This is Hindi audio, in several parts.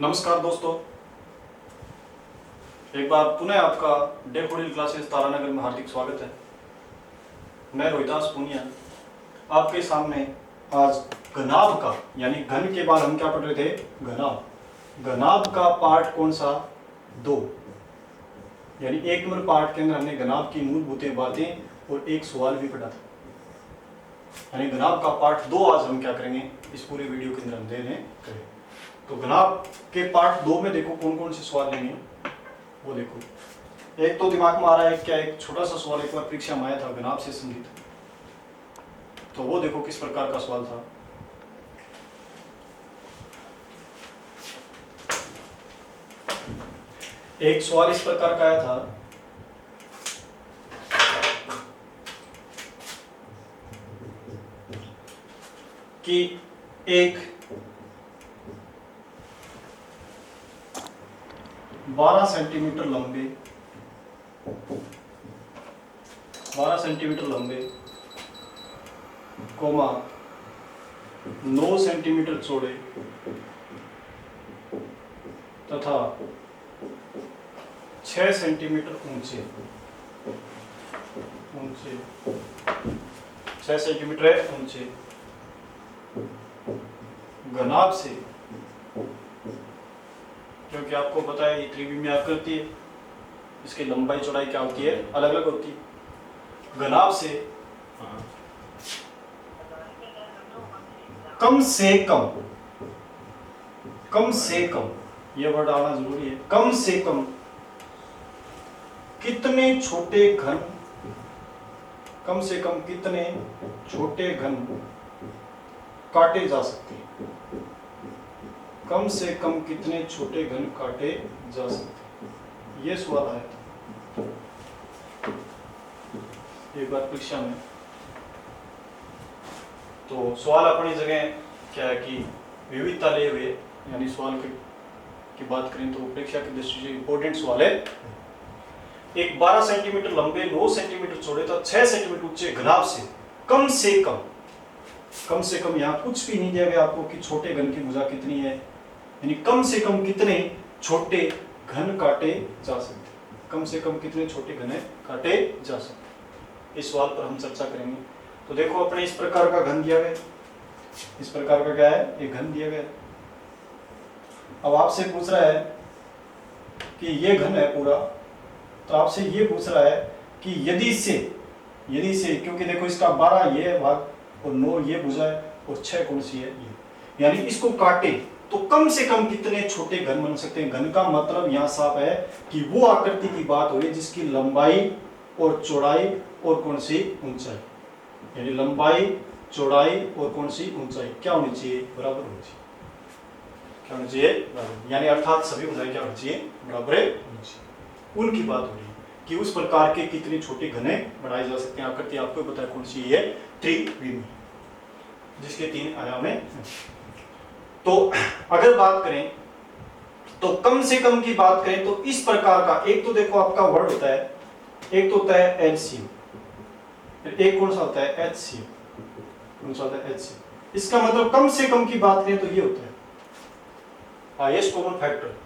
नमस्कार दोस्तों, एक बार पुनः आपका डेफोडिल क्लासेस तारानगर में हार्दिक स्वागत है। मैं रोहिदास पुनिया आपके सामने आज घनाभ का यानी घन के बाद हम क्या पढ़ रहे थे? घनाभ। घनाभ का पार्ट कौन सा? 2 यानी 1 नंबर पार्ट के अंदर हमने घनाभ की मूलभूत बातें और एक सवाल भी पढ़ा था। यानी घनाभ का पार्ट 2 आज हम क्या करेंगे इस पूरे वीडियो के अंदर हम देने करेंगे। तो घनाभ के पार्ट 2 में देखो कौन कौन से सवाल लेंगे वो देखो। एक तो दिमाग में आ रहा है क्या, एक छोटा सा सवाल एक बार परीक्षा में आया था घनाभ से संबंधित, तो वो देखो किस प्रकार का सवाल था। एक सवाल इस प्रकार का आया था कि एक 12 सेंटीमीटर लंबे कोमा 9 सेंटीमीटर चौड़े तथा 6 सेंटीमीटर ऊंचे 6 सेंटीमीटर ऊंचे घनाभ से, क्योंकि आपको पता है ये त्रिविमीय आकृति है, इसकी लंबाई चौड़ाई क्या होती है? अलग अलग होती है। घनाभ से कम से कम ये वर्ड आना जरूरी है। कम से कम कितने छोटे घन काटे जा सकते हैं? कम से कम कितने छोटे घन काटे जा सकते हैं? ये सवाल आया था एक बार परीक्षा में। तो सवाल अपनी जगह क्या है कि विविधता ले हुए, यानी सवाल की बात करें तो परीक्षा की दृष्टि से इंपॉर्टेंट सवाल है। एक 12 सेंटीमीटर लंबे 9 सेंटीमीटर चौड़े तो 6 सेंटीमीटर ऊंचे घनाभ से कम से कम यहाँ कुछ भी नहीं दिया गया आपको कि छोटे घन की भुजा कितनी है, यानी कम से कम कितने छोटे घन काटे जा सकते, कम से कम कितने छोटे घन काटे जा सकते, इस सवाल पर हम चर्चा करेंगे। तो देखो अपने इस प्रकार का घन दिया गया, इस प्रकार का क्या है? एक घन दिया गया। अब आपसे पूछ रहा है कि ये घन है पूरा, तो आपसे ये पूछ रहा है कि यदि से क्योंकि देखो इसका 12 ये भाग और 9 ये भुजा है और 6 कौन सी है? ये, यानी इसको काटे तो कम से कम कितने छोटे घन बन सकते हैं? घन का मतलब यहाँ साफ है कि वो आकृति की बात हो रही है जिसकी लंबाई और चौड़ाई और कौन सी ऊंचाई, यानी लंबाई चौड़ाई और कौन सी ऊंचाई क्या होनी चाहिए? बराबर होनी चाहिए। क्या होनी चाहिए? बराबर, यानी अर्थात सभी भुजाएं क्या होनी चाहिए? बराबर होनी चाहिए। उनकी बात हो रही है कि उस प्रकार के कितने छोटे घने बढ़ाए जा सकते हैं। आकृति आपको पता है कौन सी है? त्रिविमीय, जिसके 3 आयाम है। तो अगर बात करें तो कम से कम की बात करें तो इस प्रकार का एक तो देखो आपका वर्ड होता है, एक तो होता है एलसीएम, एक कौन सा होता है? एचसीएफ। कौन सा होता है? एचसीएफ। इसका मतलब कम से कम की बात करें तो ये होता है हाईएस्ट कॉमन फैक्टर।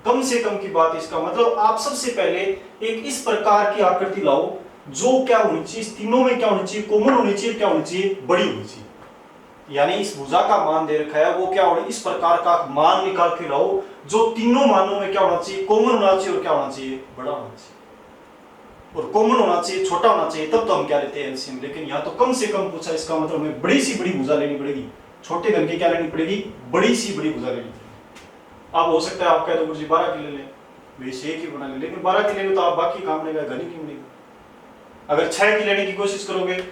कम से कम की बात, इसका मतलब आप सबसे पहले एक इस प्रकार की आकृति लाओ जो क्या होनी चाहिए? इस तीनों में क्या होनी चाहिए? कॉमन होनी चाहिए। क्या होनी चाहिए? बड़ी होनी चाहिए। यानी इस भुजा का मान दे रखा है वो क्या होना? इस प्रकार का मान निकाल के लाओ जो तीनों मानों में क्या होना चाहिए? कॉमन होना चाहिए। और क्या होना चाहिए? बड़ा होना चाहिए। और कॉमन होना चाहिए, छोटा होना चाहिए, तब तो हम क्या लेते हैं? एलसीएम। लेकिन यहाँ तो कम से कम पूछा, इसका मतलब हमें बड़ी सी बड़ी भुजा लेनी पड़ेगी। छोटे घन की क्या लेनी पड़ेगी? बड़ी सी बड़ी भुजा लेनी पड़ेगी। अब हो सकता है आप कह दो गुरुजी 12 की ले लें, बेस एक ही बना ले, लेकिन 12 की लेंगे तो आप बाकी काम लेगा, घन ही क्यों लेगा? अगर 6 की लेने की कोशिश करोगे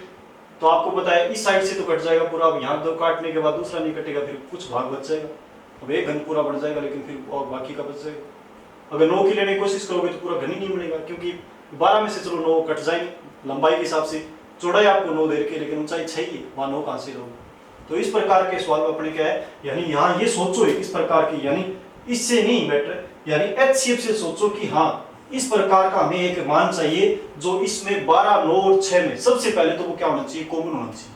तो आपको पता है इस साइड से तो कट जाएगा पूरा, अब यहाँ 2 काटने के बाद दूसरा नहीं कटेगा, फिर कुछ भाग बच जाएगा। अब एक घन पूरा बढ़ जाएगा लेकिन फिर और बाकी का बच जाएगा। अगर 9 की लेने की कोशिश करोगे तो पूरा घन ही नहीं बनेगा, क्योंकि 12 में से चलो 9 कट जाएंगे लंबाई के हिसाब से, चौड़ाई आपको 9 दे रखी है लेकिन ऊंचाई 6 ही है, वहां 9 कहां से लोगे? तो इस प्रकार के सवाल में अपने क्या है, यानी यहाँ ये सोचो इस प्रकार की, यानी इससे नहीं मैटर, यानी एचसीएफ से सोचो कि हाँ इस प्रकार का हमें एक मान चाहिए जो इसमें 12, 9 और 6 में सबसे पहले तो वो क्या होना चाहिए? कॉमन होना चाहिए।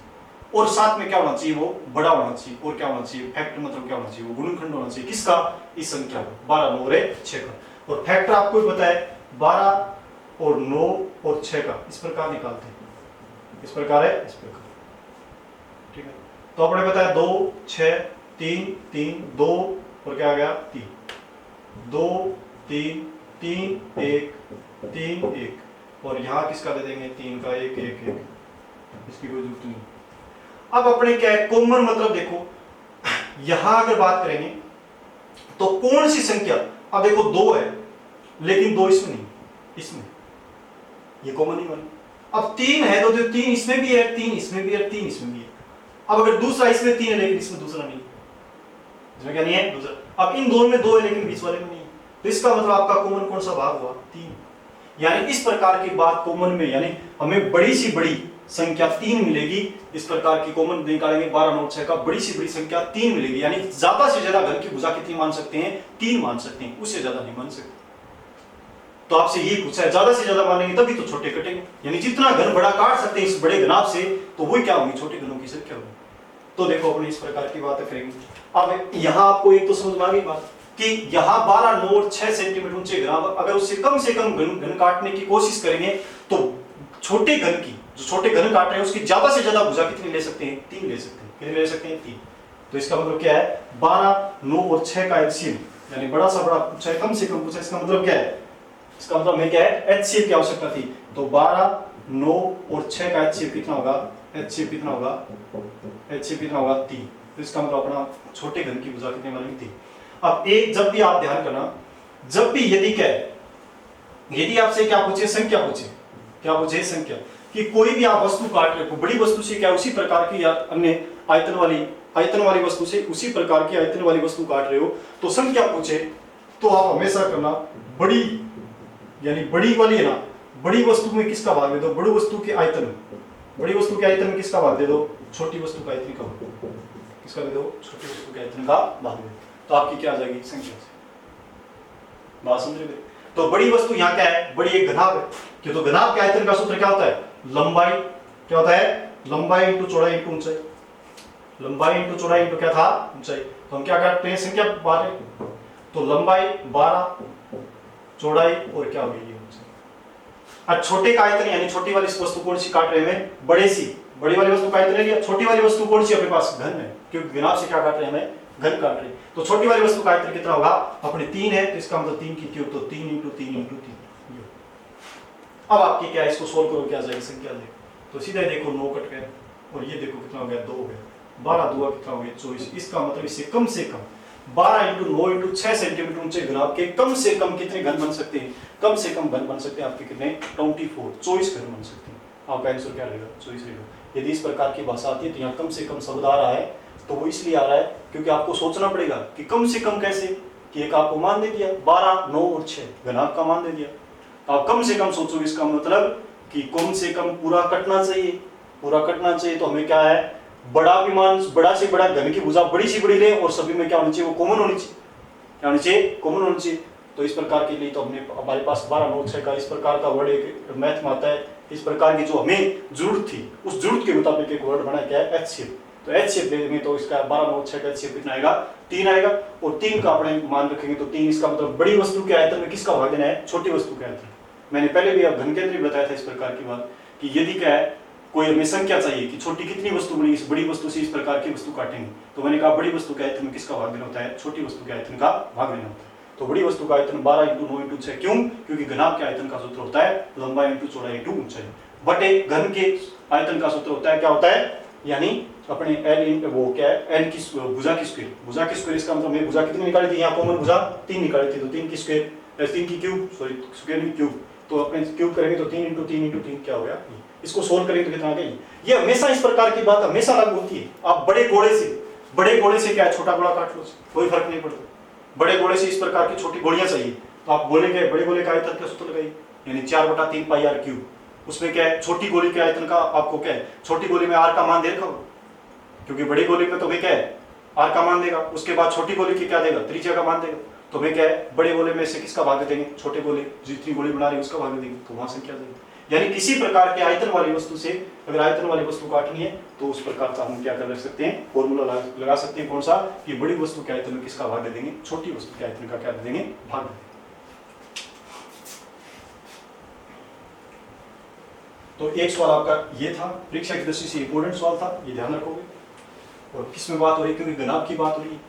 और साथ में क्या होना चाहिए, वो बड़ा होना चाहिए, और क्या होना चाहिए, फैक्टर मतलब क्या होना चाहिए, वो गुणनखंड होना चाहिए किसका, इस संख्या का, 12 9 और 6 का। और फैक्टर आपको भी पता है 12 और 9 और 6 का इस प्रकार निकालते हैं, इस प्रकार है, इस प्रकार, ठीक है। तो आपने बताया 2 6 3 3 2 और क्या आ गया 3 2 3 3 1 3 1 और यहां किसका दे देंगे 3 का 1 1 1, इसकी कोई जरूरत नहीं। अब अपने क्या है कॉमन मतलब देखो यहां अगर बात करेंगे तो कौन सी संख्या, अब देखो 2 है लेकिन 2 इसमें नहीं, इसमें ये कॉमन ही वाली। अब 3 है तो 3 इसमें भी है, 3 इसमें भी है, 3 इसमें भी है। अब अगर दूसरा इसमें 3 है लेकिन इसमें दूसरा नहीं, इसमें क्या नहीं है दूसरा। अब इन दोनों में 2 है लेकिन बीच वाले में नहीं, तो इसका मतलब आपका कॉमन कौन सा भाग हुआ 3। यानी इस प्रकार की बात कॉमन में, यानी हमें बड़ी सी बड़ी संख्या 3 मिलेगी, इस प्रकार की कॉमन निकालेंगे 12 9 6 का, बड़ी सी बड़ी संख्या 3 मिलेगी। यानी ज्यादा से ज्यादा घन की भुजा कितनी मान सकते हैं, 3 मान सकते हैं, उससे ज्यादा नहीं मान सकते। तो आपसे यही पूछा है, ज्यादा से ज्यादा मानेंगे तभी तो छोटे कटेंगे, यानी जितना घन बड़ा काट सकते हैं इस बड़े घनाभ से, तो वही क्या होंगी छोटे घनों की संख्या होगी। तो देखो अपने इस प्रकार की बातें करेंगे। अब यहां आपको एक तो समझ में आ गई बात कि यहां 12 9 और 6 सेंटीमीटर ऊंचे घन, अगर उससे कम घन काटने की कोशिश करेंगे तो छोटे घन की, जो छोटे घन काट रहे हैं उसकी ज्यादा से ज्यादा भुजा कितनी ले सकते हैं, 3 ले सकते हैं। कितनी ले सकते हैं 3। तो इसका मतलब क्या है 12 9 और 6 का एलसीएम, यानी बड़ा सा बड़ा पूछा है कम से कम पूछा, इसका मतलब क्या है, इसका मतलब हमें क्या है एचसीएफ की आवश्यकता थी। तो 12 9 और 6 का एचसीएफ कितना होगा, एचसीएफ कितना होगा, एचसीएफ कितना होगा 3। तो इसका मतलब अपना छोटे घन की भुजा कितने वाली 3। अब एक जब भी आप ध्यान करना, जब भी यदि क्या है, यदि आपसे क्या पूछे संख्या पूछे, क्या पूछे संख्या, कि कोई भी आप वस्तु काट रहे हो बड़ी वस्तु से क्या उसी प्रकार की या अन्य आयतन वाली वस्तु से उसी प्रकार की आयतन वाली वस्तु काट रहे हो, तो संख्या पूछे तो आप हमेशा करना बड़ी, यानी बड़ी वाली है ना, बड़ी वस्तु में किसका भाग दे दो, बड़ी वस्तु के आयतन में, बड़ी वस्तु के आयतन में किसका भाग दे दो, छोटी वस्तु का आयतन का, किसका दे दो, छोटी वस्तु के आयतन का भाग दे दो। तो आपकी क्या आ जाएगी संख्या से, बात समझ रहे। तो बड़ी वस्तु यहाँ क्या है, बड़ी एक घनाभ है, कि तो घनाभ के आयतन का सूत्र क्या होता है, लंबाई, क्या होता है लंबाई इंटू चौड़ाई इंटू ऊंचाई, लंबाई इंटू चौड़ाई इंटू क्या था ऊंचाई। तो हम क्या करते हैं संख्या 12, तो लंबाई 12 चौड़ाई और क्या होगी ऊंचाई। अब छोटे का आयतन यानी छोटी वाली वस्तु कौन सी काट रहे हैं, बड़ी वाली वस्तु का आयतन ले लिया, छोटी वाली वस्तु कौन सी अपने पास घन है, क्योंकि घनाभ से क्या काट रहे हैं हमें घन काट रहे हैं। तो छोटी वाली वस्तु का आयतन कितना होगा, अपने 3 है तो इसका मतलब 3 की क्यूब, तो 3 इंटू 3 इंटू 3। अब आपकी क्या है, इसको सोल्व करो क्या जाएगी संख्या देखो, तो सीधा देखो 9 कट गया और ये देखो कितना हो गया 2 हो गया, 12 2 कितना हो गया 24। इसका मतलब इससे कम से कम 12 इंटू 9 इंटू 6 सेंटीमीटर ऊंचे घनाभ के कम से कम कितने घन बन सकते हैं, कम से कम घन बन सकते हैं आपके कितने 24 घन बन सकते हैं। आपका आंसर क्या रहेगा 24 रहेगा। यदि इस प्रकार की भाषा आती है तो यहाँ कम से कम शब्द आ रहा है, तो वो इसलिए आ रहा है क्योंकि आपको सोचना पड़ेगा कि कम से कम कैसे, कि एक आपको मान दे दिया 12 9 और 6 घनाभ का मान दे दिया, तो आप कम से कम सोचोगे, इसका मतलब कि कम से कम पूरा कटना चाहिए, पूरा कटना चाहिए। तो हमें क्या है बड़ा विमान, बड़ा से बड़ा घन की भुजा बड़ी से बड़ी ले और सभी में क्या होनी चाहिए, वो कॉमन होनी चाहिए, क्या होनी चाहिए कॉमन होनी चाहिए। तो इस प्रकार के लिए तो हमने हमारे पास 12 9 6 का इस प्रकार का वर्ड एक मैथ में आता है, इस प्रकार की जो हमें जरूरत थी उस जरूरत के मुताबिक एक वर्ड बना क्या है एचसीएफ। तो एचसीएफ लेंगे तो इसका 12 9 6 का एचसीएफ कितना आएगा 3 आएगा, और 3 का अपने मान रखेंगे तो 3, इसका मतलब बड़ी वस्तु के आयतन में किसका भाग देना है, छोटी वस्तु के आयतन। मैंने पहले भी घन के अंदर भी बताया था इस प्रकार की बात कि यदि क्या है कोई हमें संख्या चाहिए कि छोटी कितनी वस्तु बनी, इस बड़ी वस्तु से इस प्रकार की वस्तु काटेंगे, तो मैंने कहा बड़ी वस्तु के आयतन में किसका भाग देना होता है, छोटी वस्तु के आयतन का भाग देना होता है। तो बड़ी वस्तु का आयतन 12 इंटू 9 इंटू 6, क्यों, क्योंकि घनाभ के आयतन का सूत्र होता है लंबाई इंटू चौड़ाई इंटू ऊंचाई, बटे घन के आयतन का सूत्र होता है क्या होता है, यानी अपने एल वो क्या है एन की भुजा की स्क्वायर, भुजा की स्क्वायर। इसका मतलब मैं भुजा कितनी निकाली थी, यहाँ कॉमन भुजा 3 निकाली थी, तो 3 की स्क्वायर 3 की क्यूब, सॉरी स्क्वायर नहीं क्यूब, तो अपने क्यूब करेंगे तो 3 इंटू 3 इंटू 3 क्या हो गया, इसको सोल्व करेंगे तो कितना आ गया। ये हमेशा इस प्रकार की बात हमेशा लागू होती है। आप बड़े गोले से क्या है छोटा गोला काट लो, कोई फर्क नहीं पड़ता। बड़े गोले से इस प्रकार की छोटी गोलियां चाहिए, तो आप बोलेंगे बड़े गोले का आयतन का सूत्र लगाइए, यानी 4/3 पाई आर क्यूब। उसमें क्या है छोटी गोली के आयतन का आपको क्या है, छोटी गोली में आर का मान दे रखा हो, क्योंकि बड़ी गोली में तो भाई क्या है आर का मान देगा, उसके बाद छोटी गोली की क्या देगा, त्रिज्या का मान देगा। तो भाई क्या है बड़े गोले में से किसका भाग देंगे, छोटे गोले जितनी गोली बना रहे हैं उसका भाग देंगे, तो वहां से क्या देंगे। यानी किसी प्रकार के आयतन वाली वस्तु से अगर आयतन वाली वस्तु काटनी है तो उस प्रकार का हम क्या कर सकते हैं, फॉर्मूला लगा सकते हैं। कौन सा? कि बड़ी वस्तु के आयतन में किसका भाग दे देंगे, छोटी वस्तु के आयतन का क्या दे देंगे, भाग दे देंगे। तो एक सवाल आपका ये था, परीक्षा की दृष्टि से इंपोर्टेंट सवाल था, ये ध्यान रखोगे। और किस में बात हो रही है, क्योंकि घनाभ की बात हो रही है।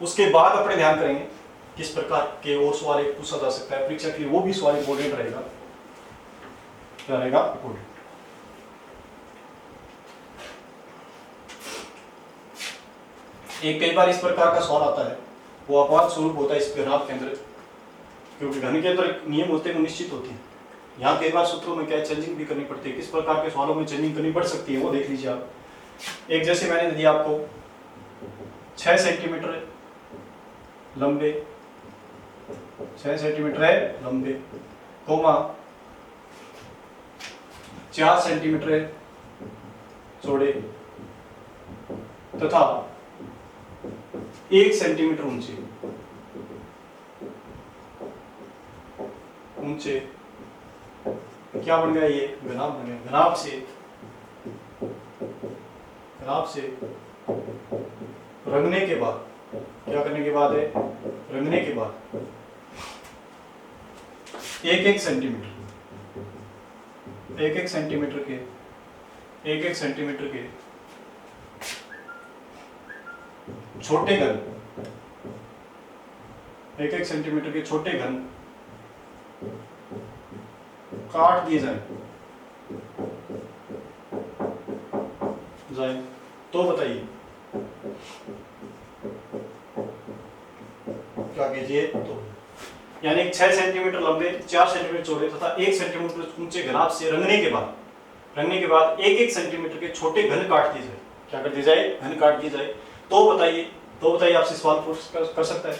उसके बाद अपने ध्यान करेंगे किस प्रकार के और सवाल एक पूछा जा सकता है परीक्षा के लिए, वो भी सवाल इंपोर्टेंट रहेगा। क्या रहेगा? इंपोर्टेंट। एक कई बार इस प्रकार का सवाल आता है, वो अपवाद स्वरूप होता है इस घनाभ के अंदर, क्योंकि घन के अंदर नियम होते हैं, वो निश्चित होते हैं। यहाँ कई बार सूत्रों में क्या चेंजिंग भी करनी पड़ती है, किस प्रकार के सवालों में चेंजिंग करनी पड़ सकती है वो देख लीजिए आप। एक जैसे मैंने दिया आपको 6 सेंटीमीटर लंबे, 6 सेंटीमीटर है लंबे, कोमा 4 सेंटीमीटर है चौड़े तथा 1 सेंटीमीटर ऊंचे। क्या बन गया? ये घनाभ बन गया। घनाभ से रंगने के बाद, क्या करने के बाद है? रंगने के बाद 1-1 सेंटीमीटर, 1-1 सेंटीमीटर के 1-1 सेंटीमीटर के छोटे घन, 1-1 सेंटीमीटर के छोटे घन काट दिए जाए तो बताइए क्या कीजिए? तो यानी 6 सेंटीमीटर लंबे, 4 सेंटीमीटर चौड़े तथा 1 सेंटीमीटर ऊंचे घनाभ से रंगने के बाद 1-1 सेंटीमीटर के छोटे घन काट दिए जाए। क्या कर दिए जाए? घन काट दिए जाए। तो बताइए आपसे सवाल कर सकता है।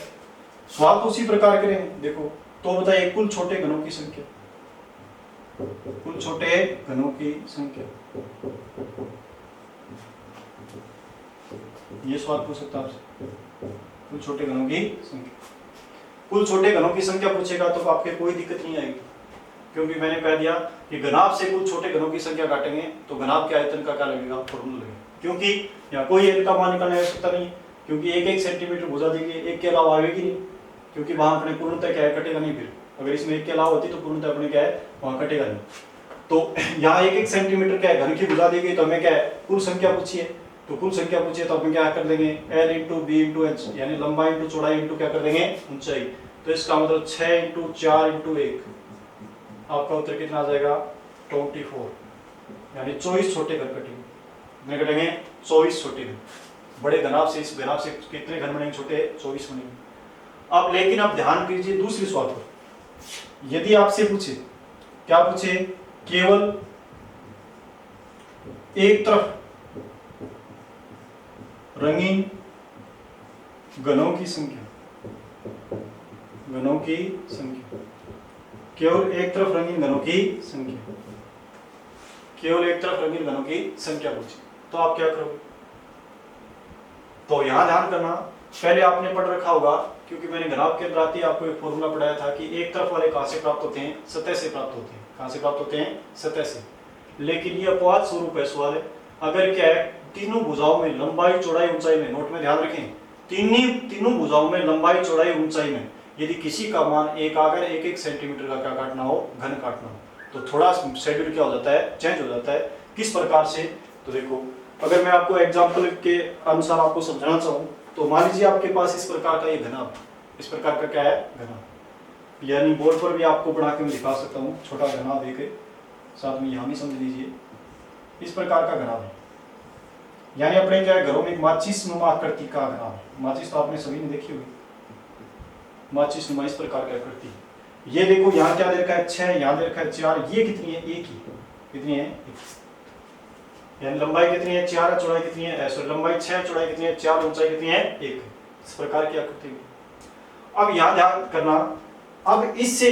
सवाल तो उसी प्रकार करेंगे। देखो, तो बताइए कुल छोटे घनों की संख्या, कुल छोटे घनों की संख्या, ये सवाल पूछ सकता है आपसे। कुल छोटे घनों की संख्या, कुल छोटे घनों की संख्या पूछेगा तो आपके कोई दिक्कत नहीं आएगी, क्योंकि मैंने कह दिया कि घनाभ से कुल छोटे घनों की संख्या काटेंगे तो घनाभ के आयतन का क्या लगेगा? फॉर्मूला लगेगा। क्योंकि यहाँ कोई एक का मान निकालने की आवश्यकता नहीं, क्योंकि 1-1 सेंटीमीटर भुजा देंगे, एक के अलावा आएगी नहीं, क्योंकि वहां अपने पूर्णतः क्या है? कटेगा नहीं। फिर अगर इसमें एक के अलावा होती तो पूर्णतः अपने क्या है? वहां कटेगा नहीं। तो यहाँ 1-1 सेंटीमीटर क्या है? घन की भुजा देगी तो हमें क्या है? कुल संख्या पूछिए, तो कुल संख्या पूछिए तो हम क्या कर देंगे? L into B into H, यानी लंबाई इंटू चौड़ाई इंटू क्या कर देंगे? ऊंचाई। तो इसका मतलब 6 इंटू 4 इंटू 1, आपका उत्तर कितना आ जाएगा? 24, यानी 24 छोटे घन कटेंगे। कितने कटेंगे? 24 छोटे घन। बड़े घनाभ से इस घनाभ से कितने घन बनेंगे? छोटे 24 बनेंगे। अब लेकिन आप ध्यान कीजिए दूसरी सवाल पर। यदि आपसे पूछे, क्या पूछे? केवल एक तरफ रंगीन घनों की संख्या, घनों की संख्या, केवल एक तरफ रंगीन घनों की संख्या, केवल एक तरफ रंगीन घनों की संख्या पूछे तो आप क्या करोगे? तो यहां ध्यान करना, पहले आपने पढ़ रखा होगा, क्योंकि मैंने घनाभ के अंदर आती आपको एक फॉर्मूला पढ़ाया था कि एक तरफ वाले कहां से प्राप्त होते हैं? सतह से प्राप्त होते हैं। कहां से प्राप्त होते हैं? सतह से। लेकिन ये अपवाद स्वरूप है सवाल है, अगर क्या है? तीनों भुजाओं में लंबाई चौड़ाई ऊंचाई में, नोट में ध्यान रखें, तीनों भुजाओं में लंबाई चौड़ाई ऊंचाई में यदि किसी का मान एक अगर 1-1 सेंटीमीटर का क्या काटना हो? घन काटना हो, तो थोड़ा शेड्यूल क्या हो जाता है? चेंज हो जाता है। किस प्रकार से? तो देखो, अगर मैं आपको एग्जाम्पल के अनुसार आपको समझाना चाहूँ तो मान लीजिए आपके पास इस प्रकार का ये घनाभ, इस प्रकार का क्या है? घनाभ, यानी बोर्ड पर भी आपको बना के मैं दिखा सकता हूँ। छोटा घनाभ एक है, साथ में यहाँ भी समझ लीजिए, इस प्रकार का घनाभ है। यानी अपने क्या है? घरों में एक माचिस नुमा आकृति का घनाभ है। माचिस तो आपने सभी ने देखी होगी, माचिस नुमा इस प्रकार की आकृति। ये देखो यहाँ क्या दे रखा है? 6, यहाँ दे रखा है 4, ये कितनी है? एक ही। कितनी है? यानी लंबाई कितनी है? 4 है, चौड़ाई कितनी है? सॉरी, लंबाई 6, चौड़ाई कितनी है? 4, ऊंचाई कितनी है? 1। इस प्रकार की आकृति। अब यहाँ ध्यान करना, अब इससे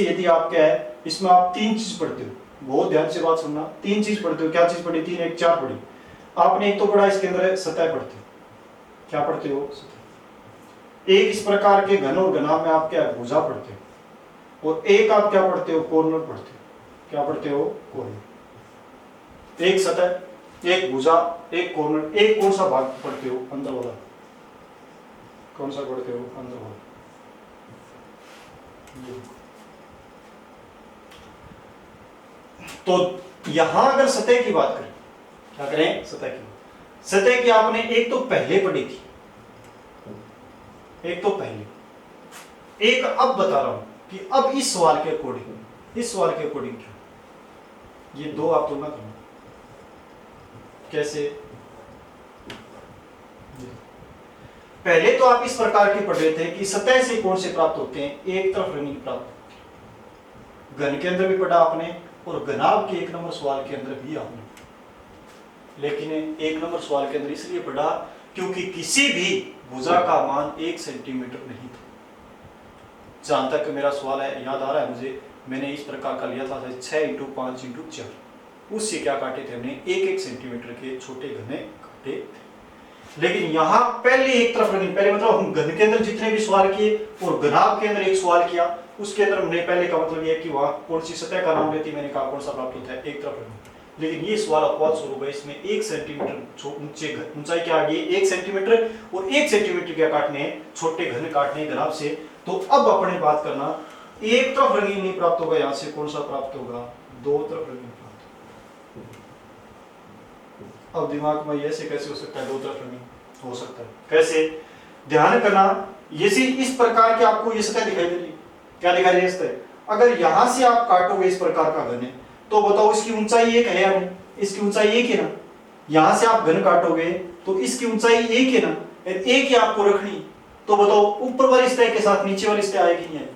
यदि आप क्या है? इसमें आप 3 चीज पढ़ते हो, बहुत ध्यान से बात सुनना। 3 चीज पढ़ते हो। क्या चीज पढ़ी? 3, 1, 4 पढ़ी आपने। एक तो पढ़ा इसके अंदर सतह पढ़ते हो। क्या पढ़ते हो? सतह। एक इस प्रकार के घन और घनाभ में आप क्या? भुजा पढ़ते हो। और एक आप क्या पढ़ते हो, कॉर्नर पढ़ते हो। क्या पढ़ते हो, कॉर्नर। एक सतह, एक भुजा, एक कॉर्नर, एक कौन सा भाग पढ़ते हो, अंदर वाला। कौन सा पढ़ते हो, अंदर वाला। तो यहां अगर सतह की बात करें, क्या करें, सतह की। सतह की आपने एक तो पहले पढ़ी थी, एक तो पहले, एक अब बता रहा हूं कि अब इस सवाल के अकॉर्डिंग, इस सवाल के अकॉर्डिंग क्या, ये दो आप तुलना करना। कैसे, पहले तो आप इस प्रकार की पढ़ रहे थे कि सतह से कोण से प्राप्त होते हैं, एक तरफ रंगीन प्राप्त होती है। घन के अंदर भी पढ़ा आपने और घनाभ के 1 नंबर सवाल के अंदर भी आपने, लेकिन 1 नंबर सवाल के अंदर इसलिए पढ़ा क्योंकि किसी भी भुजा का मान 1 सेंटीमीटर नहीं था। जहां तक मेरा सवाल है, याद आ रहा है मुझे, मैंने इस प्रकार का लिया था 6 × 5 × 4, उससे क्या काटे थे हमने, 1-1 सेंटीमीटर के छोटे घने काटे थे। लेकिन यहाँ पहले एक तरफ रंगीन, पहले मतलब हम घन के अंदर जितने भी सवाल किए और घनाभ के अंदर एक सवाल किया, उसके अंदर हमने पहले का मतलब यह कि वहां कौन सी सतह का नाम लेती, मैंने कहा कौन सा प्राप्त होता है, एक तरफ रंगीन। लेकिन ये सवाल अपवाद स्वरूप है, इसमें 1 सेंटीमीटर ऊंचे ऊंचाई क्या आ गई, 1 सेंटीमीटर, और 1 सेंटीमीटर क्या काटने, छोटे घन काटने घनाभ से। तो अब अपने बात करना, एक तरफ रंगीन नहीं प्राप्त होगा, यहां से कौन सा प्राप्त होगा, दो तरफ रंगीन प्राप्त होगा। अब दिमाग में ऐसे कैसे हो सकता है, दो तरफ रंगीन हो सकता है, कैसे, ध्यान करना। ये इस प्रकार की आपको ये सतह दिखाई दे रही है, क्या दिखाई दे रही है सतह। अगर यहां से आप काटोगे इस प्रकार का घन है, तो बताओ इसकी ऊंचाई एक है या नहीं, इसकी ऊंचाई एक है ना। यहां से आप घन काटोगे तो इसकी ऊंचाई एक है ना, एक ही आपको रखनी। तो बताओ ऊपर वाली सतह के साथ नीचे वाली सतह आएगी नहीं आएगी,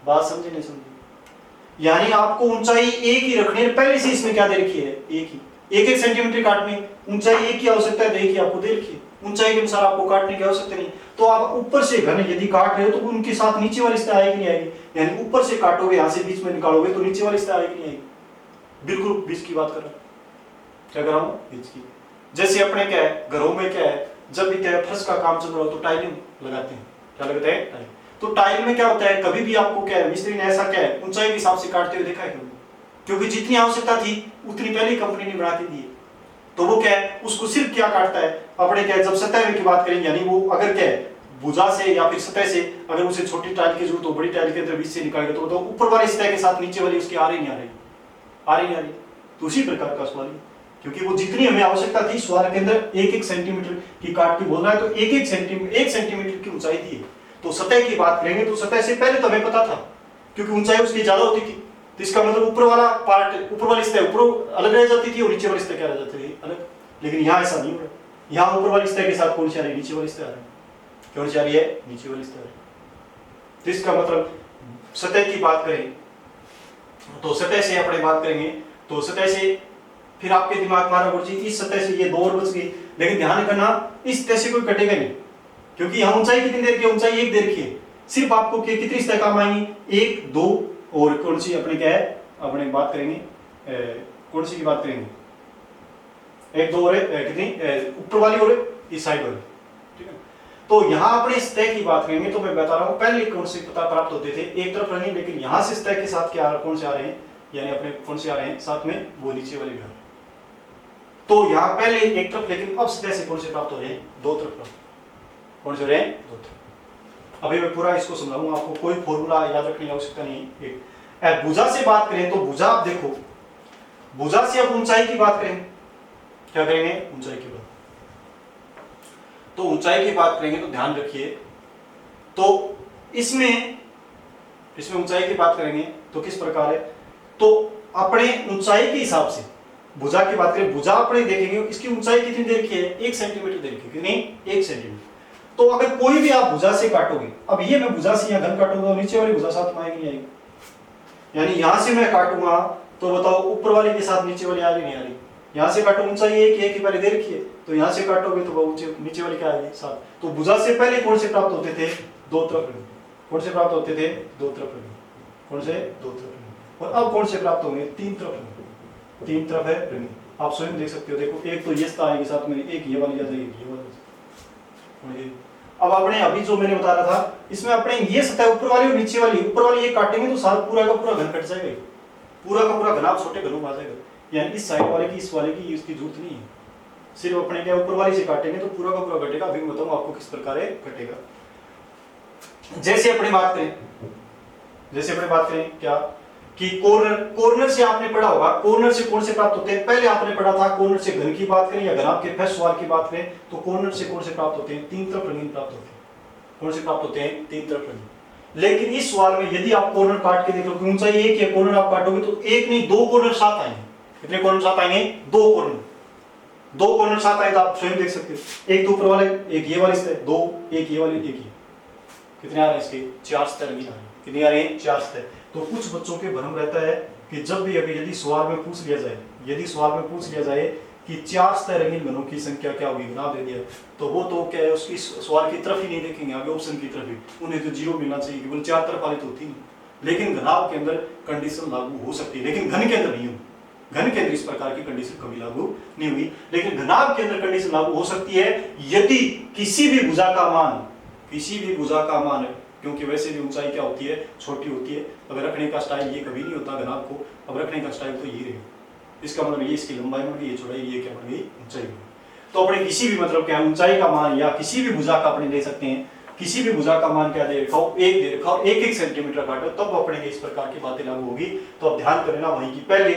बात समझे नहीं समझे। यानी आपको ऊंचाई एक ही रखनी है, पहले से इसमें क्या दे रखी है, एक ही, 1-1 सेंटीमीटर काटने, ऊंचाई एक ही आवश्यकता है, तो एक ही आपको दे रखी है, ऊंचाई के अनुसार आपको काटने की आवश्यकता नहीं। तो आप ऊपर से घन यदि काट रहे हो तो उनके साथ नीचे वाली सतह आएगी नहीं आएगी, यानी ऊपर से काटोगे, यहां से बीच में निकालोगे तो नीचे वाली सतह आएगी नहीं आएगी। बिल्कुल बीच की बात कर रहा हूं, क्या कर रहा हूं, बीच की। जैसे अपने क्या है, घरों में क्या है, जब भी क्या है फर्श का काम चल रहा हो तो टाइलिंग लगाते हैं, क्या लगाते हैं, टाइल। तो टाइल में क्या होता है, कभी भी आपको क्या है, मिस्त्री ने ऐसा क्या है, ऊंचाई के हिसाब से काटते हुए देखा है, क्योंकि जितनी आवश्यकता थी उतनी पहले कंपनी ने बना के दी है। तो वो क्या है, उसको सिर्फ क्या काटता है, अपने क्या है, जब सतह की बात करेंगे, यानी वो अगर क्या है, भुजा से या फिर सतह से अगर उसे छोटी टाइल की जरूरत हो, बड़ी टाइल के अंदर बीच से निकालेगा, तो ऊपर वाली सतह के साथ नीचे वाली उसकी आ रही नहीं आ रही, आ रही नहीं आ रही। तो उसी प्रकार का सवाल, क्योंकि वो जितनी हमें आवश्यकता थी सवाल के अंदर 1-1 सेंटीमीटर की काट की बोल रहा है, तो 1-1 सेंटीमीटर की ऊंचाई दी है। तो सतह की बात करेंगे तो सतह से पहले तो हमें पता था, क्योंकि ऊंचाई उसकी ज्यादा होती थी, तो इसका मतलब ऊपर वाला पार्ट, ऊपर वाली सतह ऊपर अलग रह जाती थी और नीचे वाली सतह क्या रह जाती थी, अलग। लेकिन यहाँ ऐसा नहीं हो रहा, यहाँ ऊपर वाली सतह के साथ कौन सी आ रही है, नीचे वाली सतह आ रही है, कौन सी आ रही है, नीचे वाली सतह आ रही है। तो इसका मतलब सतह की बात करें तो सतह से अपने बात करेंगे, तो सतह से फिर आपके दिमाग में आ रहा, इस सतह से ये दो और बच गई, लेकिन ध्यान करना इस सतह से कोई कटेगा नहीं, क्योंकि यहाँ ऊंचाई कितनी देर की है, ऊंचाई एक देर की है। सिर्फ आपको कितनी सतह काम आएंगी, 1, 2 और कौन सी अपने क्या है, अपने बात करेंगे कौन सी की बात करेंगे, 1, 2 और कितनी, ऊपर वाली और इस साइड वाली, ठीक है। तो यहाँ अपने सतह की बात करेंगे तो मैं बता रहा हूँ पहले कौन से पता प्राप्त होते थे, एक तरफ रंगीन, लेकिन यहाँ से सतह के साथ क्या कौन से आ रहे हैं, यानी अपने कौन से आ रहे हैं साथ में, वो नीचे वाले भी आ रहे हैं। तो यहाँ पहले एक तरफ, लेकिन अब सतह से कौन से प्राप्त हो रहे हैं, दो तरफ प्राप्त, कौन से हो रहे हैं, दो तरफ। अभी मैं पूरा इसको समझाऊंगा, आपको कोई फॉर्मूला याद रखने की आवश्यकता नहीं है। भुजा से बात करें तो भुजा, आप देखो भुजा से अब ऊंचाई की बात करें, क्या करेंगे, ऊंचाई की बात। तो ऊंचाई की बात करेंगे तो ध्यान रखिए, तो इसमें ऊंचाई की बात करेंगे तो किस प्रकार है, तो अपने ऊंचाई के हिसाब से भुजा की बात करें, भुजा अपने देखेंगे इसकी ऊंचाई कितनी देर की है, 1 सेंटीमीटर देर की, कितनी, 1 सेंटीमीटर। तो अगर कोई भी आप भुजा से काटोगे, अब ये मैं भुजा से यहाँ घन काटूंगा, नीचे वाली भुजा साथ में आएगी नहीं आएगी, यानी यहां से मैं काटूंगा तो बताओ ऊपर वाली के साथ नीचे वाली आ रही नहीं आ रही, यहां से काटो ऊंचाई एक ही पहले दे रखी है, तो यहां से काटोगे तो नीचे वाली क्या आएगी, साथ। तो भुजा से पहले कौन से प्राप्त होते थे, दो तरफ, कौन से प्राप्त होते थे, दो तरफ, कौन से, दो तरफ। और अब कौन से प्राप्त होंगे, तीन तरफ, तीन तरफ है रंगीन। आप स्वयं देख सकते हो, देखो एक तो ये आएगी साथ में, एक ये वाली आ जाएगी, ये वाली, अब अपने अभी जो मैंने बता रहा था, इसमें अपने ये सतह ऊपर वाली और नीचे वाली, ऊपर वाली ये काटेंगे तो सारा पूरा का पूरा घन कट जाएगा, पूरा का पूरा घनाभ छोटे घनों में आ जाएगा। यानी इस साइड वाले की इस वाले की इसकी जरूरत नहीं है, सिर्फ अपने क्या ऊपर वाली से काटेंगे तो पूरा का पूरा घटेगा। अभी मैं बताऊंगा आपको किस प्रकार घटेगा। जैसे अपनी बात करें क्या कि कॉर्नर से आपने पढ़ा होगा, कॉर्नर से कौन से प्राप्त होते हैं, पहले आपने पढ़ा था कॉर्नर से घन की बात करें या घनाभ के फर्स्ट सवाल की बात करें तो कॉर्नर से कौन से प्राप्त होते हैं, तीन तरफ रंगीन प्राप्त होते हैं। कौन से प्राप्त होते हैं, तीन तरफ रंगीन। लेकिन इस सवाल में यदि आप कॉर्नर काट के देख लो, ऊंचाई एक है, कॉर्नर आप काटोगे तो एक नहीं दो कॉर्नर साथ आएंगे। कितने कॉर्नर साथ आएंगे, दो कॉर्नर साथ आए तो आप स्वयं देख सकते हो, एक तो ऊपर वाले, एक ये वाली सतह, दो, एक ये वाली, एक ये, कितने आ रहे हैं इसके, चार सतह रंगीन आ रहे हैं। कितनी आ रही है, चार सतह। तो कुछ बच्चों के भ्रम रहता है कि जब भी अभी यदि सवाल में पूछ लिया जाए कि चार सतह रंगीन घनों की संख्या क्या होगी, घनाभ दे दिया तो वो तो क्या है उसकी सवाल की तरफ ही नहीं देखेंगे, आगे ऑप्शन की तरफ ही, उन्हें तो जीरो मिलना चाहिए, केवल चार तरफ वाली तो होती नहीं। लेकिन घनाभ के अंदर कंडीशन लागू हो सकती है, लेकिन घन के अंदर नहीं होगी। घन के अंदर इस प्रकार की कंडीशन कभी लागू नहीं हुई, लेकिन घनाभ के अंदर कंडीशन लागू हो सकती है यदि किसी भी भुजा का मान, क्योंकि वैसे भी ऊंचाई क्या होती है, छोटी होती है। अगर रखने का स्टाइल ये कभी नहीं होता घनाभ को, अब रखने का स्टाइल तो ये रहेगा, इसका मतलब ये इसकी लंबाई बढ़ गई, ये चौड़ाई, ये क्या बढ़ गई, ऊंचाई। तो अपने किसी भी मतलब क्या ऊंचाई का मान या किसी भी भुजा का अपने ले सकते हैं, किसी भी भुजा का मान क्या दे रखा हो, एक दे रखा हो, 1-1 सेंटीमीटर काटो तब अपने इस प्रकार की बातें लागू होगी। तो अब ध्यान करना वहीं की पहले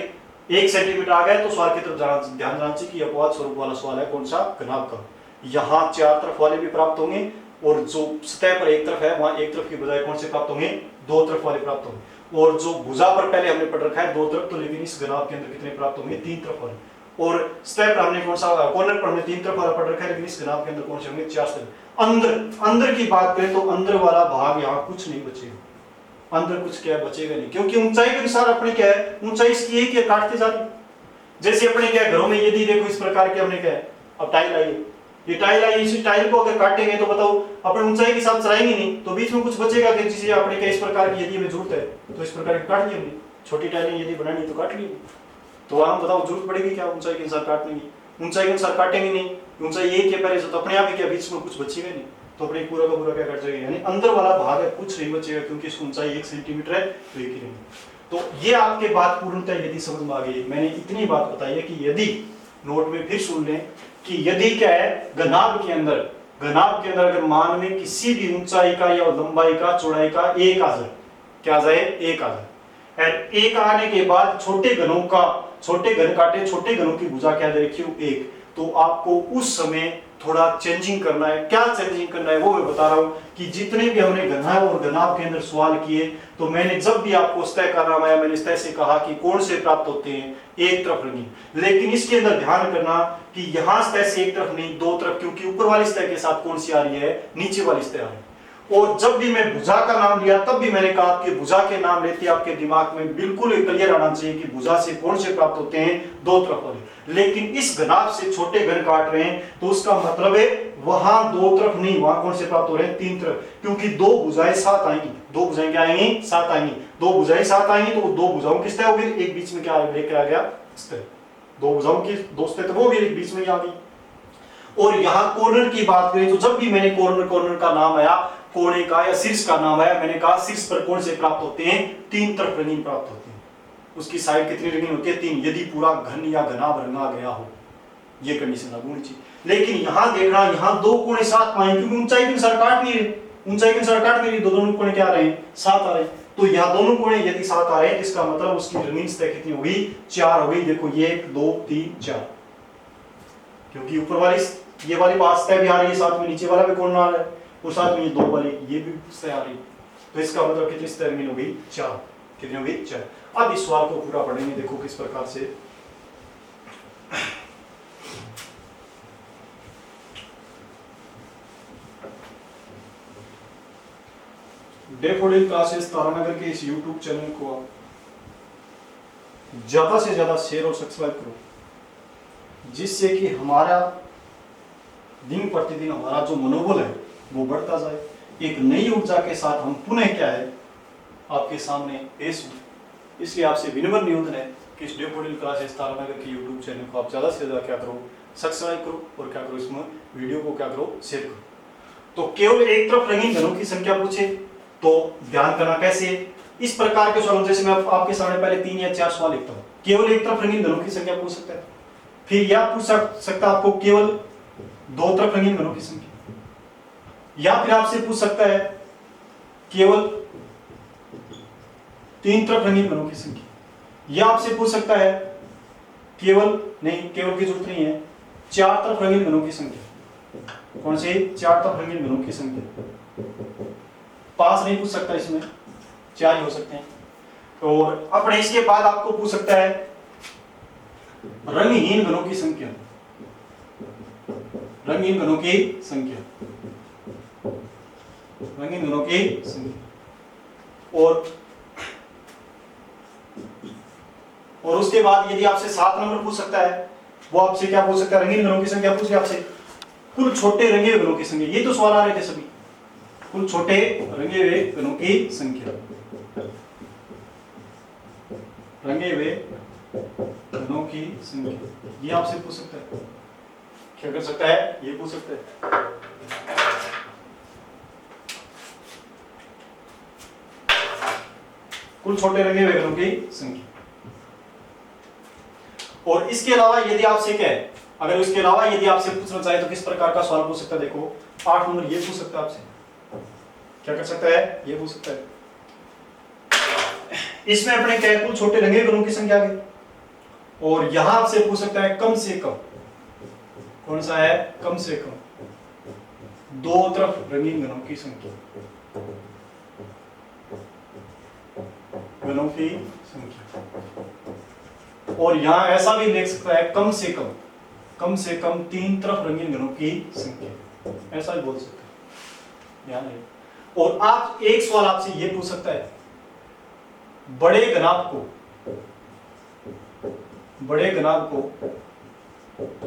1 सेंटीमीटर आ गया तो सवाल की तरफ ध्यान जाना चाहिए कि अपवाद स्वरूप वाला सवाल है कौन सा, घनाभ का। यहाँ चार तरफ वाले भी प्राप्त होंगे और जो सतह पर एक तरफ है वहां एक तरफ की बजाय कौन से प्राप्त होंगे, दो तरफ वाले प्राप्त होंगे। और जो भुजा पर पहले हमने पढ़ रखा है दो तरफ, तो लेकिन इस घनाभ के अंदर कितने प्राप्त होंगे, तीन तरफ वाले। और सतह पर हमने कौन सा, कॉर्नर पर हमने तीन तरफ वाला पढ़ रखा है, लेकिन इस घनाभ के अंदर कौन से होंगे, चार तरफ। अंदर की बात करें तो अंदर वाला भाग यहाँ कुछ नहीं बचेगा, अंदर कुछ क्या बचेगा नहीं, क्योंकि ऊंचाई के अनुसार अपने क्या है, ऊंचाई इसकी एक ही काटते जा रही। जैसे अपने क्या घरों में यदि देखो इस प्रकार के हमने क्या है, अब टाइल आई, ये टाइल आई, इस टाइल को अगर काटेंगे तो बताओ अपने ऊंचाई के साथ चलाएंगे नहीं, तो बीच में कुछ बचेगा कि जिसे अपने क्या इस प्रकार की यदि हमें जरूरत है तो इस प्रकार की काट ली हमने, छोटी टाइलें यदि बनानी तो काट ली, तो हम बताओ जरूरत पड़ेगी क्या ऊंचाई के अनुसार काटने की, ऊंचाई के अनुसार काटेंगे नहीं, ऊंचाई एक है पहले से तो अपने आप ही क्या बीच में कुछ बचेगा नहीं, तो अपने पूरा का पूरा क्या कट जाएगा, यानी अंदर वाला भाग है कुछ नहीं बचेगा, क्योंकि इसकी ऊंचाई 1 सेंटीमीटर है तो एक ही रहेगी। तो ये आपके बात पूर्णतः यदि समझ में आ गई, मैंने इतनी बात बताई है कि यदि नोट में फिर सुन लें कि यदि क्या है, घनाभ के अंदर अगर मान में किसी भी ऊंचाई का या लंबाई का चौड़ाई का एक आ जाए, क्या आ जाए, एक आ जाए, एक आने के बाद छोटे घन काटे, छोटे घनों की भुजा क्या दे रखी हो, एक, तो आपको उस समय थोड़ा चेंजिंग करना है। क्या चेंजिंग करना है वो मैं बता रहा हूं कि जितने भी हमने घनाभ और घनाभ के अंदर सवाल किए, तो मैंने जब भी आपको सतह का नाम आया मैंने सतह से कहा कि कौन से प्राप्त होते हैं, एक तरफ रंगीन। लेकिन इसके अंदर ध्यान करना कि यहां सतह से एक तरफ नहीं, दो तरफ, क्योंकि ऊपर वाली सतह के साथ कौन सी आ रही है, नीचे वाली सतह आ रही है। और जब भी मैं भुजा का नाम लिया तब भी मैंने कहा कि भुजा के नाम लेते आपके दिमाग में बिल्कुल क्लियर आना चाहिए कि भुजा से कौन से प्राप्त होते हैं, दो तरफ वाले। लेकिन इस घनाभ से छोटे घन काट रहे हैं तो उसका मतलब है वहां दो तरफ नहीं, वहां कौन से प्राप्त हो रहे हैं, तीन तरफ, क्योंकि दो भुजाएं साथ आएंगी, दो भुजाएं क्या आएंगी, साथ आएंगी, दो भुजाएं साथ आएंगी तो दो भुजाओं की सतह होगी, एक बीच में क्या लेकर आ गया, सतह, दो भुजाओं की दो सतह तो वो भी एक बीच में आ गई। और यहाँ कॉर्नर की बात करें तो जब भी मैंने कॉर्नर का नाम आया, कोने का या शीर्ष का नाम आया, मैंने कहा शीर्ष पर कौन से प्राप्त होते हैं, तीन तरफ रंगीन प्राप्त होते हैं। उसकी साइड कितनी रंगीन होती है, तीन, यदि पूरा घन या घनाभ रंगा गया हो, ये कंडीशन लागू होनी चाहिए। लेकिन यहां देखना, यहां दो कोने साथ पाए, क्योंकि ऊंचाई के अनुसार काट नहीं रहे, ऊंचाई के अनुसार काट नहीं रही, दोनों कोने क्या आ रहे हैं, साथ आ रहे हैं। तो यहाँ दोनों कोने यदि साथ आ रहे हैं इसका मतलब उसकी रंगीन सतह कितनी होगी, चार हो गई। देखो 1 2 3 4, क्योंकि ऊपर वाली ये वाली पांच सतह भी आ रही है, साथ में नीचे वाला भी कोण आ रहा है, और साथ में ये दो वाली ये भी सतह आ रही है, तो इसका मतलब कितनी सतह रंगीन हो गई, 4। कितनी हो गई, 4। अब इस सवाल को पूरा पढ़ेंगे, देखो किस प्रकार से। डैफोडिल क्लासेस तारानगर के इस YouTube चैनल को आप ज्यादा से ज्यादा शेयर और सब्सक्राइब करो, जिससे कि हमारा दिन प्रतिदिन हमारा जो मनोबल है वो बढ़ता जाए। एक नई ऊर्जा के साथ हम पुनः क्या है आपके सामने पेश हूं। इसलिए आपसे विनम्र निवेदन है कि इस डैफोडिल क्लासेस तारानगर के YouTube चैनल को आप ज्यादा से ज्यादा क्या करो, सब्सक्राइब करो, और क्या करो, इसमें वीडियो को क्या करो, शेयर करो। तो केवल एक तरफ रंगीन घनों की संख्या पूछे तो ध्यान करना कैसे, इस प्रकार के सवाल, जैसे मैं आपके सामने पहले 3 या 4 सवाल लिखता हूं, केवल एक तरफ रंगीन घनों की संख्या पूछ सकता है, फिर यह पूछ सकता है आपको केवल 2 तरफ रंगीन घनों की संख्या, या फिर आपसे पूछ सकता है केवल 3 तरफ रंगीन घनों की संख्या, या आपसे पूछ सकता है केवल की जरूरत नहीं है, 4 तरफ रंगीन घनों की संख्या। कौन सी 4 तरफ रंगीन घनों की संख्या? 5 नहीं पूछ सकता, इसमें 4 ही हो सकते हैं। और अपने इसके बाद आपको पूछ सकता है रंगहीन घनों की संख्या, रंगीन घनों की संख्या, रंगीन घनों की संख्या। और उसके बाद यदि आपसे 7 नंबर पूछ सकता है, वो आपसे क्या पूछ सकता है? रंगीन घनों की संख्या पूछ के आपसे कुल छोटे रंगे हुए घनों की संख्या। ये तो सवाल आ रहे थे सभी, कुल छोटे रंगे हुए घनों की संख्या, रंगे हुए घनों की संख्या, ये आपसे पूछ सकता है। क्या कर सकता है? ये पूछ सकता है। कुल छोटे रंगे हुए घनों की संख्या। और इसके अलावा यदि आपसे क्या है, अगर इसके अलावा यदि आपसे पूछना चाहे तो किस प्रकार का सवाल पूछ सकता है? देखो 8 नंबर ये पूछ सकता है आपसे। क्या कर सकता है? ये पूछ सकता है। इसमें अपने क्या है, कुल छोटे रंगे घनों की संख्या आ गई। और यहां आपसे पूछ सकता है कम से कम, कौन सा है? कम से कम 2 तरफ रंगीन घनों की संख्या, घनों की संख्या। और यहां ऐसा भी लिख सकता है कम से कम 3 तरफ रंगीन घनों की संख्या, ऐसा भी बोल सकता है, ध्यान रहे। और आप एक सवाल आपसे ये पूछ सकता है, बड़े घनाभ को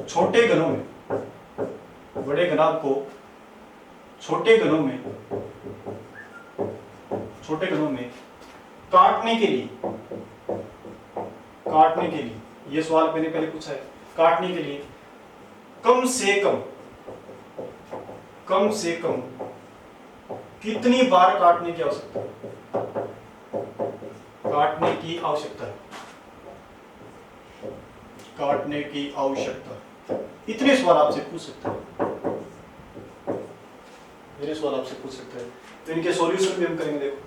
छोटे घनों में, बड़े घनाभ को छोटे घनों में काटने के लिए, ये सवाल मैंने पहले पूछा है, काटने के लिए कम से कम कितनी बार काटने की आवश्यकता है? काटने की आवश्यकता, इतने सवाल आपसे पूछ सकता है, तो इनके सॉल्यूशन भी हम करेंगे। देखो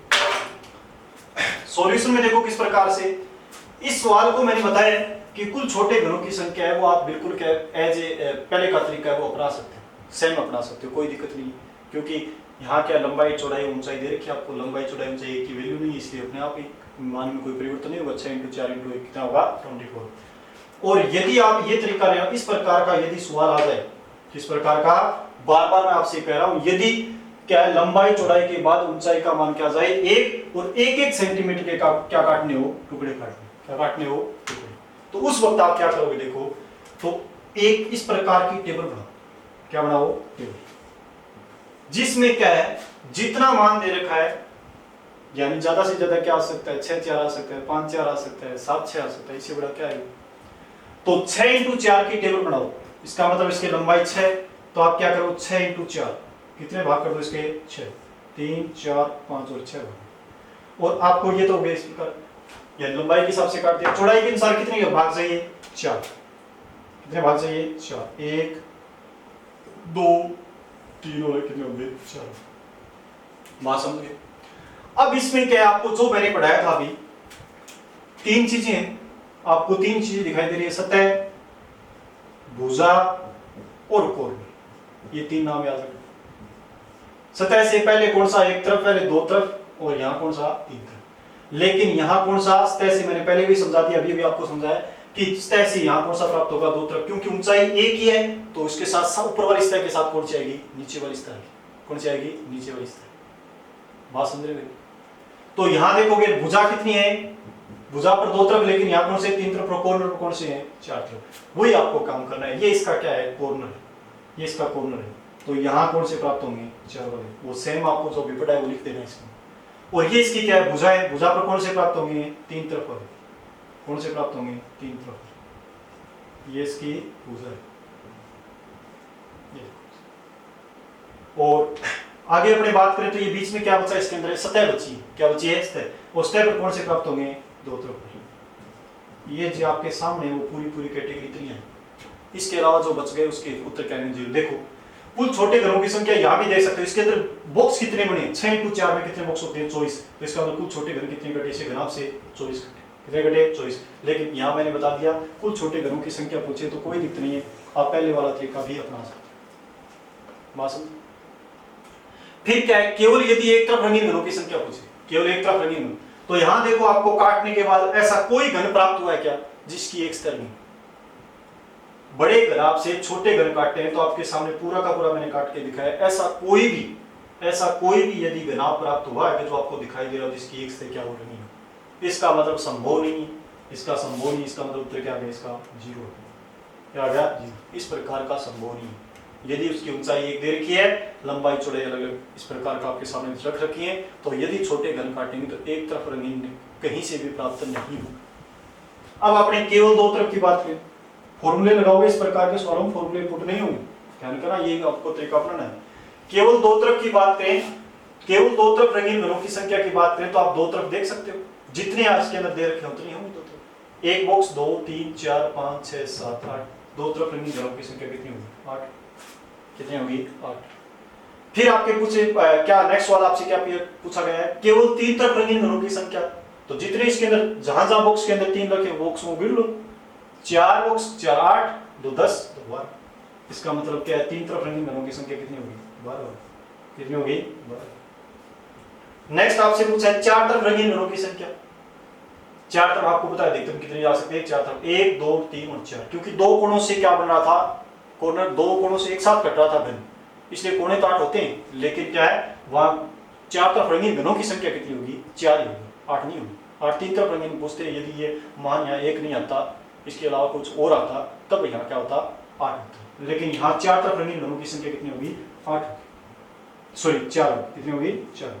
सॉल्यूशन में देखो किस प्रकार से इस सवाल को मैंने बताया कि कुल छोटे घनों की संख्या है, वो आप बिल्कुल क्या एज ए पहले का तरीका है वो अपना सकते हो, सेम अपना सकते हो, कोई दिक्कत नहीं, क्योंकि यहाँ क्या लंबाई चौड़ाई ऊंचाई दे रखी है आपको, लंबाई चौड़ाई ऊंचाई एक की वैल्यू नहीं है, इसलिए अपने आप ही मान में कोई परिवर्तन नहीं होगा। 6 × 4 × 1 कितना होगा? 24। और यदि आप ये तरीका रहे, इस प्रकार का यदि सवाल आ जाए, किस प्रकार का, बार बार मैं आपसे कह रहा हूं, यदि क्या है लंबाई चौड़ाई के बाद ऊंचाई का मान क्या जाए 1 और 1 सेंटीमीटर के क्या काटने हो? टुकड़े काटने हो टुकड़े। तो उस वक्त आप क्या करोगे? देखो तो एक इस प्रकार की टेबल बनाओ, क्या बनाओ? टेबल, जिसमें क्या है जितना मान दे रखा है, यानी ज्यादा से ज्यादा क्या आ सकता है? 6 4 आ सकता है, 5 4 आ सकता है, 7 6 आ सकता है, इससे बड़ा क्या है? तो 6 × 4 की टेबल बनाओ, इसका मतलब इसकी लंबाई 6, तो आप क्या करो 6 × 4 कितने भाग कर दो इसके? 6, 3 4 5 और 6 भाग। और आपको ये तो हो गया इस प्रकार, या लंबाई के हिसाब से काट दिया। चौड़ाई के अनुसार कितने भाग चाहिए? 4। कितने भाग चाहिए? 4, 1 2 3 और कितने हो गए? 4। बात समझ गए? अब इसमें क्या है, आपको जो मैंने पढ़ाया था अभी 3 चीजें हैं, आपको 3 चीजें दिखाई दे रही है, सतह, भुजा और कोण। ये 3 नाम याद रखना। सतह से पहले कौन सा? एक तरफ, पहले 2 तरफ, और यहां कौन सा? 3 तरफ। लेकिन यहां कौन सा? सतह से मैंने पहले भी समझा दिया, अभी भी आपको समझाया कि सतह से यहां कौन सा प्राप्त होगा? 2 तरफ, क्योंकि ऊंचाई एक ही है, तो उसके साथ ऊपर वाली सतह के साथ कौन सी आएगी? नीचे वाली सतह। कौन सी आएगी? नीचे वाली सतह। बात समझ रहे हैं? तो यहां देखोगे भुजा कितनी है? भुजा पर 2 तरफ, लेकिन यहां कौन से? 3 तरफ। और कॉर्नर पर कौन से हैं? 4 तरफ। वही आपको काम करना है। ये इसका क्या है? कॉर्नर। ये इसका कॉर्नर है, तो यहां कौन से प्राप्त होंगे? 4 वाले। वो सेम आपको जो भी पढ़ा है वो लिख देना इसमें। और ये इसकी क्या है? भुजा है। भुजा पर कौन से प्राप्त होंगे? 3 तरफ वाले। कौन से प्राप्त होंगे? 3 तरफ। ये इसकी भुजा है। और आगे अपने बात करें तो ये बीच में क्या बचा इसके अंदर सतह बची, क्या बची है सतह। और सतह पर कौन से प्राप्त होंगे, दो तरफ। ये जो आपके सामने वो पूरी कैटेगरी इतनी है, इसके अलावा जो बच गए उसके उत्तर क्या है, देखो कुल छोटे घरों की संख्या यहाँ भी देख सकते हो। इसके अंदर बॉक्स कितने बने, 6 × 4 में कितने बॉक्स होते हैं, 24। तो इसका मतलब कुल छोटे घर कितने घटे, इसे घनाभ से 24 कितने घटे, 24। लेकिन यहाँ मैंने बता दिया कुल छोटे घरों की संख्या पूछे तो कोई दिक्कत नहीं है, आप पहले वाला तरीका भी अपना सकते हैं। फिर क्या है, केवल यदि एक तरफ रंगीन घरों की संख्या पूछे, केवल एक तरफ रंगीन, तो यहां देखो आपको काटने के बाद ऐसा कोई घन प्राप्त हुआ है क्या जिसकी एक स्तर नहीं। बड़े घनाभ से छोटे घन काटते हैं तो आपके सामने पूरा का पूरा मैंने काट के दिखाया, ऐसा कोई भी यदि घनाभ प्राप्त हुआ है कि जो आपको दिखाई दे रहा हो जिसकी एक स्तर क्या हो रही है, इसका मतलब संभव नहीं है, इसका संभव नहीं, इसका मतलब उत्तर क्या आ गया, इसका 0 क्या आ गया, 0। इस प्रकार का संभव नहीं है। यदि उसकी ऊंचाई एक दे रखी है, लंबाई चौड़ाई अलग अलग इस प्रकार का आपके सामने रख रखी है, तो यदि छोटे घन काटेंगे तो एक तरफ रंगीन कहीं से भी प्राप्त नहीं होगा। अब आपने केवल दो तरफ की बात करें, फॉर्मूले लगाओगे इस प्रकार के सवालों में फॉर्मूले पुट नहीं होंगे, ध्यान करना, ये आपको तरीका अपनाना है। केवल दो तरफ की बात करें, केवल दो तरफ रंगीन घनों की संख्या की बात करें तो आप दो तरफ देख सकते हो, जितने आज के अंदर दे रखे उतनी होंगी दो तरफ। एक बॉक्स 2 3 4 5 6 7 8, दो तरफ रंगीन घनों की संख्या कितनी होगी, 8। कितनी होगी, 8। फिर आपके पूछे क्या नेक्स्ट वाला आपसे क्या पूछा गया है, केवल 3 तरफ रंगीन घनों की संख्या, तो जितने इसके अंदर जहां बॉक्स के अंदर 3 रखे बॉक्स को गिन लो, 4 बॉक्स 4 8 2 10 2 12। इसका मतलब क्या है, 3 तरफ रंगीन घनों की संख्या कितनी होगी, 12। कितनी होगी, 12। नेक्स्ट आपसे पूछा है 4 तरफ रंगीन घनों की संख्या। 4 तरफ आपको पता है अधिकतम कितनी जा सकते हैं, 4 तरफ 1 2 3 और 4, क्योंकि दो कोणों से क्या बन रहा था, कॉर्नर दो कोणों से एक साथ कट रहा था घन, इसलिए कोने तो 8 होते हैं, लेकिन क्या है वहां 4 तरफ रंगीन घनों की संख्या कितनी होगी, 4 ही होगी, 8 नहीं होगी। 8 3 तरफ रंगीन पूछते हैं, यदि ये मान यहाँ 1 नहीं आता, इसके अलावा कुछ और आता, तब यहाँ क्या होता, 8 होता। लेकिन यहाँ 4 तरफ रंगीन घनों की संख्या कितनी होगी, 8, सॉरी 4 कितनी होगी, 4।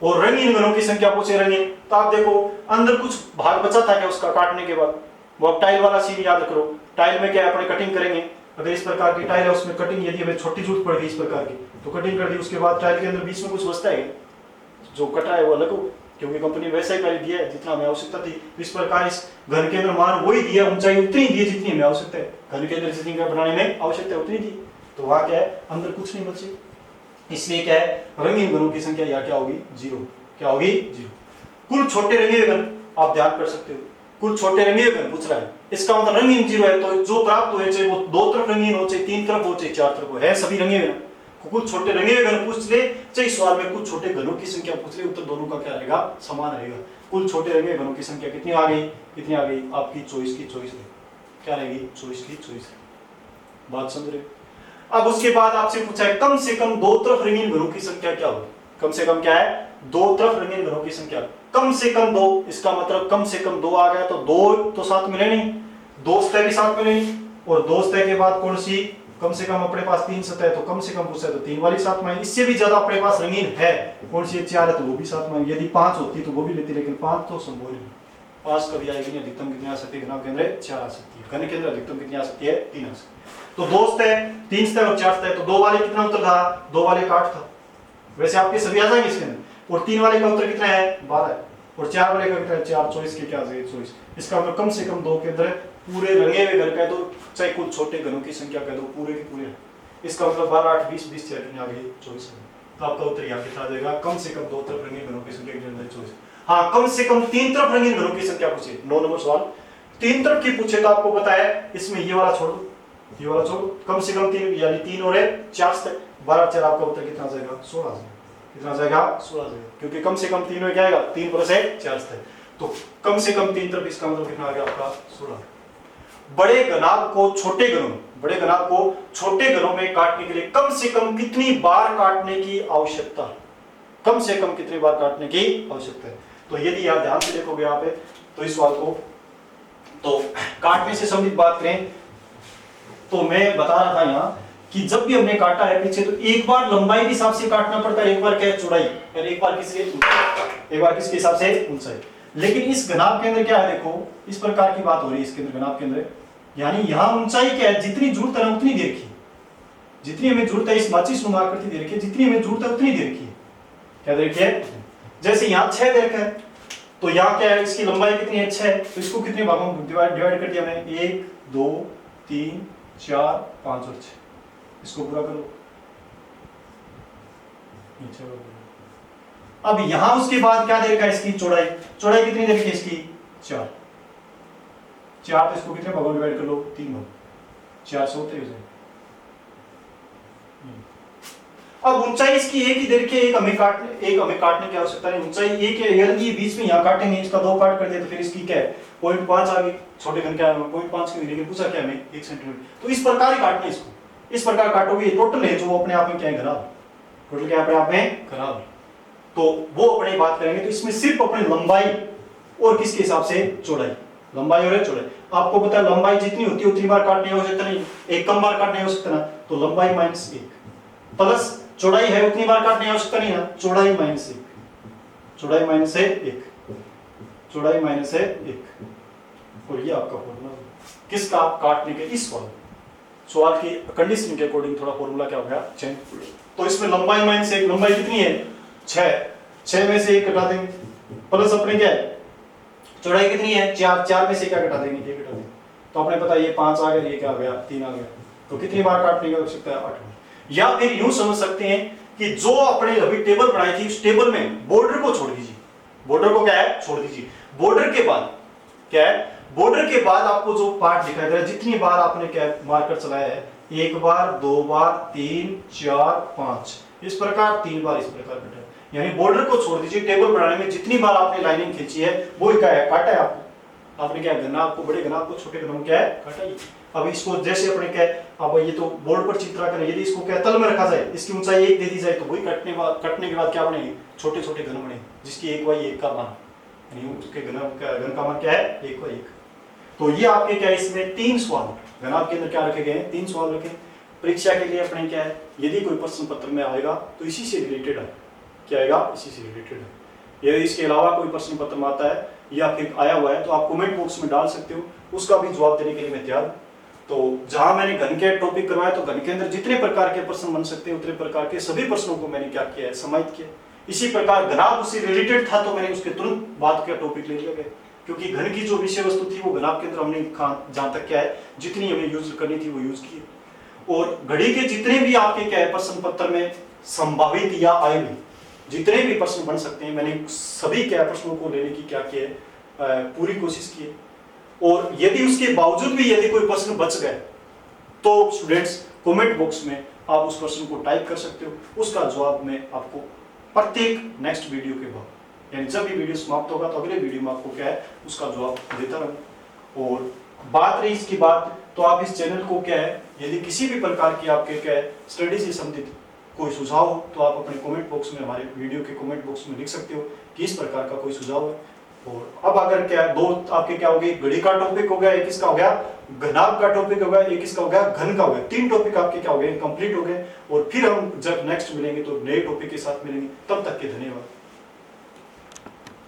और रंगीन घनों की संख्या पूछे रंगीन, तो आप देखो अंदर कुछ भाग बचा था क्या उसका काटने के बाद, वो आप टाइल वाला सीन याद करो, टाइल में क्या है अपने कटिंग करेंगे, अगर इस प्रकार की टाइल है उसमें कटिंग यदि हमें छोटी जरूरत पड़ गई इस प्रकार की तो कटिंग कर दी, उसके बाद टाइल के अंदर बीच में कुछ बचता है जो कटा है वो अलग हो, क्योंकि कंपनी वैसा ही पहले दिया है जितना हमें आवश्यकता थी। इस प्रकार इस घर के अंदर मान वही दिया, ऊंचाई उतनी दी जितनी हमें आवश्यकता है, घर के अंदर जितनी बनाने में आवश्यकता है उतनी दी, तो वहां क्या है अंदर कुछ नहीं बचे, इसलिए क्या है रंगीन घनों की संख्या यहाँ क्या होगी, 0। क्या होगी, 0। कुल छोटे रंगीन घन आप ध्यान कर सकते हो, कुल छोटे रंगीन घन पूछ रहा है, इसका मतलब रंगीन 0 है, तो जो प्राप्त हुए चाहे वो 2 तरफ रंगीन हो, चाहे 3 तरफ हो, चाहे 4 तरफ हो, है सभी रंगीन घन। कुछ छोटे रंगीन घन पूछ ले, चाहे सवाल में कुछ छोटे घनों की संख्या पूछ ले, उत्तर दोनों का क्या रहेगा, समान रहेगा। कुल छोटे रंगीन घनों की संख्या कितनी आ गई, कितनी आ गई आपकी 24 की 24 क्या रहेगी, 24 की 24। बात समझ रहे। अब उसके बाद आपसे पूछा है कम से कम 2 तरफ रंगीन घनों की संख्या क्या होगी, कम से कम क्या है, 2 तरफ रंगीन घनों की संख्या कम से कम 2, इसका मतलब कम से कम 2 आ गया तो 2 तो साथ मिले नहीं, 2 सतह भी साथ मिले नहीं, और 2 सतह के बाद कौन सी, कम से कम अपने पास 3 सतह, तो कम से कम पूछा है तो 3 वाली साथ में, इससे भी ज्यादा अपने पास रंगीन है कौन सी, 4 है तो वो भी साथ में, यदि 5 होती तो वो भी लेती, लेकिन 5 तो संभव नहीं, 5 कभी आएगी नहीं, अधिकतम कितनी आ सकती है घन के अंदर, 4 आ सकती है, घन के अंदर अधिकतम कितनी आ सकती है, 3 आ सकती है। तो 2 सतह 3 सतह और 4 सतह, तो 2 वाले कितना उत्तर था, 2 वाले का 8 था, वैसे आपके सभी आ जाएंगे इसके अंदर, और 3 वाले का उत्तर कितना है, 12 है, और 4 वाले का कितना है, 4, 24 के क्या आ जाएगी, 24। इसका मतलब कम से कम 2 के अंदर पूरे रंगे हुए घर कह दो, चाहे कुछ छोटे घरों की संख्या कह दो, पूरे के पूरे, इसका मतलब 12 8 20 20 4 आ गई 24। तो आपका उत्तर यहाँ कितना आ जाएगा, कम से कम 2 तरफ रंगीन घरों की संख्या कितनी है, 24। हाँ, कम से कम 3 तरफ रंगीन घरों की संख्या पूछे, 9 नंबर सवाल 3 तरफ की पूछे तो आपको पता है इसमें ये वाला छोड़ दो, ये वाला छोड़, कम से कम 3 यानी 3 और 4 तक 12 4, आपका उत्तर कितना आ जाएगा, 16 आ जाएगा, कितना आ जाएगा, 16 आ जाएगा, क्योंकि कम से कम 3 में क्या आएगा, 3 + 1 4 तक, तो कम से कम 3 तरफ, इसका मतलब कितना आ गया आपका 16। बड़े घनाभ को छोटे घनों, बड़े घनाभ को छोटे घनों में काटने के लिए कम से कम कितनी बार काटने की आवश्यकता है, कम से कम कितनी बार काटने की आवश्यकता है। तो यदि आप ध्यान से देखोगे यहाँ पे तो इस सवाल को, तो काटने से संबंधित बात करें तो मैं बता रहा था यहाँ कि जब भी हमने काटा है पीछे तो एक बार लंबाई के हिसाब से काटना पड़ता है, एक बार क्या है चौड़ाई, और एक बार किसके हिसाब से ऊंचाई। लेकिन इस घनाभ के अंदर क्या है, देखो इस प्रकार की बात हो रही है इसके अंदर घनाभ के अंदर, यानी यहाँ ऊंचाई क्या है, जितनी जरूरत है उतनी दे रखी, जितनी हमें जरूरत है इस माचिस नुमा आकृति दे रखी है, जितनी हमें जरूरत है उतनी दे रखी है। क्या दे रखी है? जैसे यहाँ 6 दे रखा है, तो यहाँ क्या है, इसकी लंबाई कितनी है? 6। तो इसको कितने भागों में डिवाइड कर दिया मैंने? 1 2 3 4 5 और 6। इसको पूरा करो। अब यहां उसके बाद क्या दे रखा है? इसकी चौड़ाई। चौड़ाई कितनी दे रखी है इसकी? 4। 4 तो इसको कितने भागों में डिवाइड कर लो? 3 भाग। 4 से होते हैं। अब ऊंचाई इसकी एक ही दे रखी है, एक हमें काटने की आवश्यकता नहीं। ऊंचाई एक है, ये बीच में यहाँ काटेंगे, इसका 2 पार्ट कर दिया तो फिर इसकी क्या है? 0.5 आ गई। छोटे घन क्या है? 0.5 की, लेकिन पूछा क्या हमें? 1 सेंटीमीटर। तो इस प्रकार ही काटना है इसको। इस प्रकार काटोगे, टोटल है जो अपने आप में क्या है? घना। टोटल क्या अपने आप में? घना। तो वो अपने बात करेंगे। तो इसमें सिर्फ अपनी लंबाई और किसके हिसाब से? चौड़ाई। लंबाई और चौड़ाई। आपको पता है लंबाई जितनी होती है उतनी बार काटने हो सकता नहीं, एक कम बार काटने हो सकता ना, तो लंबाई -1 प्लस चौड़ाई है उतनी बार काटने हो सकता नहीं ना, चौड़ाई -1। चौड़ाई -1। चौड़ाई -1। और ये आपका फॉर्मूला किसका? काटने के इस सवाल की कंडीशन के अकॉर्डिंग थोड़ा फॉर्मूला क्या हो गया? चेंज। तो इसमें लंबाई -1, लंबाई कितनी है? 6 में से 1 घटा देंगे, प्लस अपने क्या है? चौड़ाई कितनी है? 4 में से क्या घटा देंगे? 1 घटा देंगे। तो अपने पता ये 5 आ गया, ये क्या आ गया? 3 आ गया। तो कितनी बार काटने की आवश्यकता है? 8 बार। या फिर यूं समझ सकते हैं कि जो अपने अभी टेबल बनाई थी उस टेबल में बॉर्डर को छोड़ दीजिए। बॉर्डर को क्या है? छोड़ दीजिए। बॉर्डर के बाद क्या है? बॉर्डर के बाद आपको जो पार्ट दिखाई दे रहा है, जितनी बार आपने क्या मार्कर चलाया है, 1 बार 2 बार 3 4 5, इस प्रकार 3 बार इस प्रकार कटा। यानी बॉर्डर को छोड़ दीजिए। टेबल बनाने में जितनी बार आपने लाइनिंग खींची है वो क्या है? काटा है आपने क्या? घनाभ को बड़े घनाभ को छोटे घनाभ क्या है? काटा ही। अब इसको जैसे अपने क्या है, अब ये तो बोर्ड पर चित्रा करें, यदि इसको क्या तल में रखा जाए, इसकी ऊंचाई 1 दे दी जाए, तो वही कटने के बाद क्या बनेगी? छोटे छोटे घन बने, जिसकी 1/1 का मान, यानी उसके घन का मान क्या है? 1/1। तो ये आपके क्या है? इसमें 3 सवाल घनाभ के अंदर क्या रखे गए हैं? 3 सवाल रखे। परीक्षा के लिए अपने क्या है, यदि कोई प्रश्न पत्र में आएगा तो इसी से रिलेटेड है। क्या आएगा? इसी से रिलेटेड है। यदि इसके अलावा कोई प्रश्न पत्र में आता है या फिर आया हुआ है तो आप कमेंट बॉक्स में डाल सकते हो, उसका भी जवाब देने के लिए मैं तैयार हूं। तो जहां मैंने घन के टॉपिक करवाया, तो घन के अंदर जितने प्रकार के प्रश्न बन सकते हैं उतने प्रकार के सभी प्रश्नों को मैंने क्या किया है? समाहित किया। इसी प्रकार घनाभ उससे रिलेटेड था तो मैंने उसके तुरंत बाद का टॉपिक ले लिया गया, क्योंकि घन की जो विषय वस्तु थी वो घनाभ के अंदर हमने जहां तक क्या है जितनी हमें यूज करनी थी वो यूज की। और घड़ी के जितने भी आपके क्या है प्रश्न पत्र में संभावित या आए भी जितने भी प्रश्न बन सकते हैं, मैंने सभी क्या प्रश्नों को लेने की क्या की है? पूरी कोशिश की है। और यदि उसके बावजूद भी यदि कोई प्रश्न बच गए तो स्टूडेंट्स कमेंट बॉक्स में आप उस प्रश्न को टाइप कर सकते हो, उसका जवाब मैं आपको प्रत्येक नेक्स्ट वीडियो के बाद, यानी जब भी वीडियो समाप्त होगा तो अगले वीडियो में आपको क्या है उसका जवाब देता रहूं। और बात रही इसकी बात, तो आप इस चैनल को क्या है, यदि किसी भी प्रकार की आपके क्या है स्टडी से संबंधित कोई सुझाव हो तो आप अपने कमेंट बॉक्स में, हमारे वीडियो के कमेंट बॉक्स में लिख सकते हो कि इस प्रकार का कोई सुझाव है। और अब अगर क्या दो आपके क्या हो गए, घड़ी का टॉपिक हो गया, एक इसका हो गया घनाभ का टॉपिक हो गया, एक इसका हो गया घन का हो गया, 3 टॉपिक आपके क्या हो गए? कंप्लीट हो गए। और फिर हम जब नेक्स्ट मिलेंगे तो नए टॉपिक के साथ मिलेंगे। तब तक के धन्यवाद।